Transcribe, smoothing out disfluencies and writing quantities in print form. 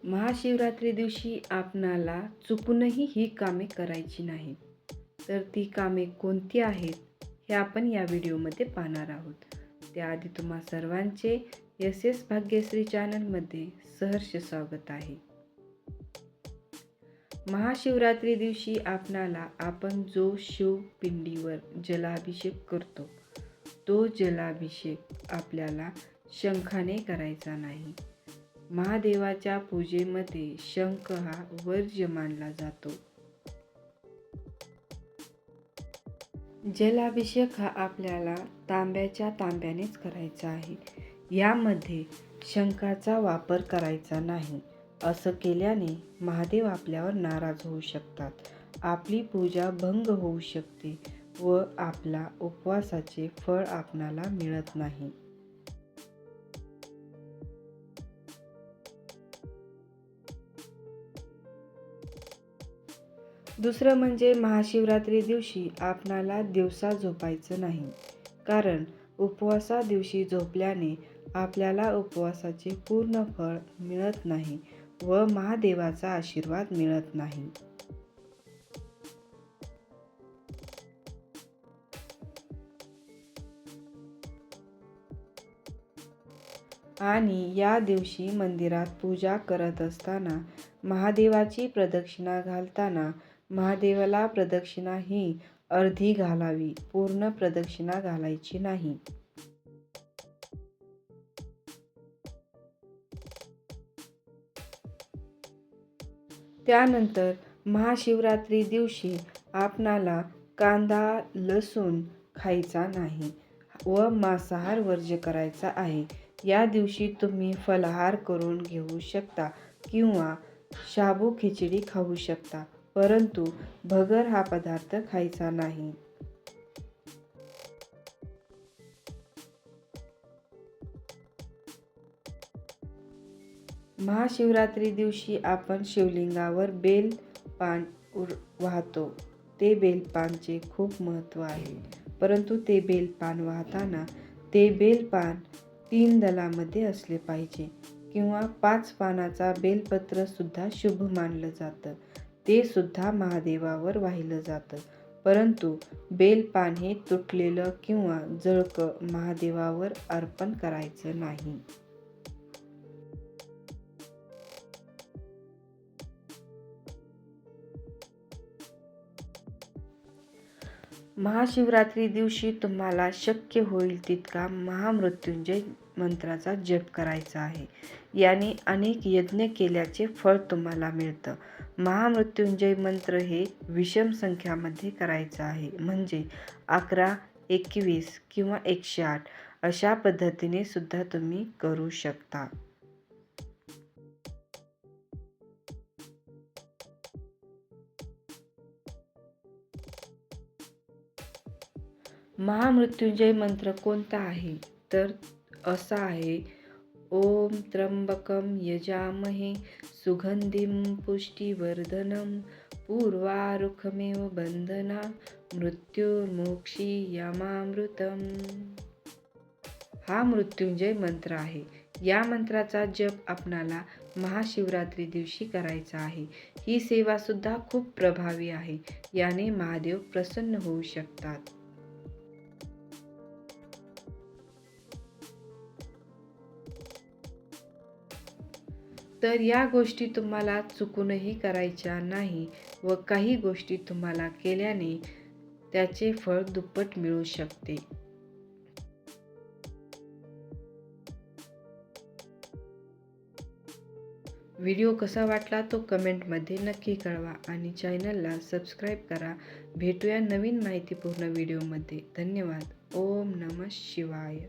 महाशिवरात्री दिवशी आपणाला चुकूनही ही कामे करायची नाहीत. तर ती कामे कोणती आहेत हे आपण या व्हिडिओमध्ये पाहणार आहोत. त्याआधी तुम्हा सर्वांचे एस एस भाग्यश्री चॅनलमध्ये सहर्ष स्वागत आहे. महाशिवरात्री दिवशी आपण जो शिवपिंडीवर जलाभिषेक करतो, तो जलाभिषेक आपल्याला शंखाने करायचा नाही. महादेवाच्या पूजेमध्ये शंख हा वर्ज्य मानला जातो. जलाभिषेक हा आपल्याला तांब्यानेच करायचा आहे. यामध्ये शंखाचा वापर करायचा नाही. असं केल्याने महादेव आपल्यावर नाराज होऊ शकतात. आपली पूजा भंग होऊ शकते व आपला उपवासाचे फळ आपणाला मिळत नाही. दुसरं म्हणजे महाशिवरात्री दिवशी आपणाला दिवसा झोपायचं नाही. कारण उपवासा दिवशी झोपल्याने आपल्याला उपवासाचे पूर्ण फळ मिळत नाही व महादेवाचा आशीर्वाद मिळत नाही. आणि या दिवशी मंदिरात पूजा करत असताना महादेवाची प्रदक्षिणा घालताना महादेवाला प्रदक्षिणा ही अर्धी घालावी, पूर्ण प्रदक्षिणा घालायची नाही. त्यानंतर महाशिवरात्री दिवशी आपणाला कांदा, लसूण खायचा नाही व मांसाहार वर्ज्य करायचा आहे. या दिवशी तुम्ही फलाहार करून घेऊ शकता किंवा शाबू खिचडी खाऊ शकता, परंतु भगर हा पदार्थ खायचा नाही. महाशिवरात्री दिवशी आपण शिवलिंगावर बेलपान वाहतो. ते बेलपानचे खूप महत्त्व आहे, परंतु ते बेलपान वाहताना ते बेलपान 3 दलामध्ये असले पाहिजे किंवा 5 पानाचा बेलपत्र सुद्धा शुभ मानलं जातं. ते सुद्धा महादेवावर वाहिलं जातं, परंतु बेलपान हे तुटलेलं किंवा जळकं महादेवावर अर्पण करायचं नाही. महाशिवरात्री दिवशी तुम्हाला शक्य होईल तितका महामृत्युंजय मंत्राचा जप करायचा आहे. याने अनेक यज्ञ केल्याचे फळ तुम्हाला मिळतं. महामृत्युंजय मंत्र हे विषम संख्यामध्ये करायचं आहे, म्हणजे 11, 21 किंवा 108 अशा पद्धतीने सुद्धा तुम्ही करू शकता. महामृत्युंजय मंत्र कोणता आहे तर असा आहे, ओम त्र्यंबकम यजामहे सुगंधिं पुष्टिवर्धनं पूर्वारुकमेव बंधना मृत्युर्मोक्षीयमामृतम्. हा मृत्युंजय मंत्र आहे. या मंत्राचा जप आपणाला महाशिवरात्री दिवशी करायचा आहे. ही सेवा सुद्धा खूप प्रभावी आहे. याने महादेव प्रसन्न होऊ शकतात. तर या गोष्टी तुम्हाला चुकूनही करायच्या नाही व काही गोष्टी तुम्हाला केल्याने त्याचे फळ दुप्पट मिळू शकते. व्हिडिओ कसा वाटला तो कमेंटमध्ये नक्की कळवा आणि चॅनलला सबस्क्राईब करा. भेटूया नवीन माहितीपूर्ण व्हिडिओमध्ये. धन्यवाद. ओम नमः शिवाय.